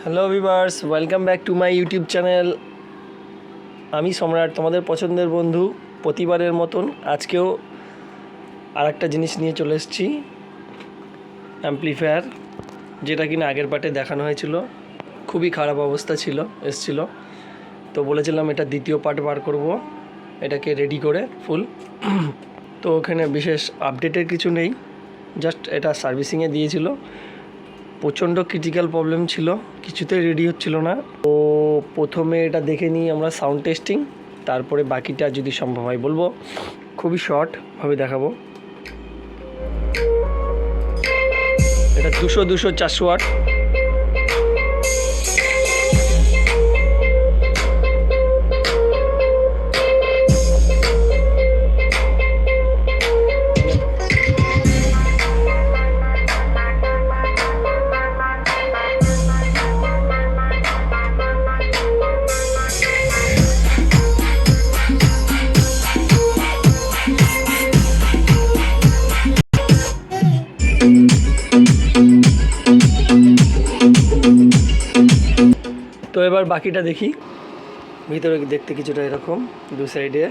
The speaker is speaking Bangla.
Hello viewers, welcome back to my YouTube channel. আমি সম্রাট, তোমাদের পছন্দের বন্ধু। প্রতিবারের মতন আজকেও আরেকটা জিনিস নিয়ে চলে এসেছি, অ্যাম্পলিফায়ার, যেটা কিনা আগের পার্টে দেখানো হয়েছিল। খুবই খারাপ অবস্থা এসেছিলো। তো বলেছিলাম এটা দ্বিতীয় পার্ট বার করব, এটাকে রেডি করে ফুল। তো ওখানে বিশেষ আপডেটের কিছু নেই, জাস্ট এটা সার্ভিসিংয়ে দিয়েছিল। প্রচণ্ড ক্রিটিক্যাল প্রবলেম ছিল, কিছুতেই রেডি হচ্ছিল না। তো প্রথমে এটা দেখে নিই আমরা সাউন্ড টেস্টিং, তারপরে বাকিটা যদি সম্ভব হয় বলবো। খুবই শর্টভাবে দেখাবো। এটা 200-400 ওয়াট। তো এবার বাকিটা দেখি। ভিতরে দেখতে কিছুটা এরকম, দু সাইডে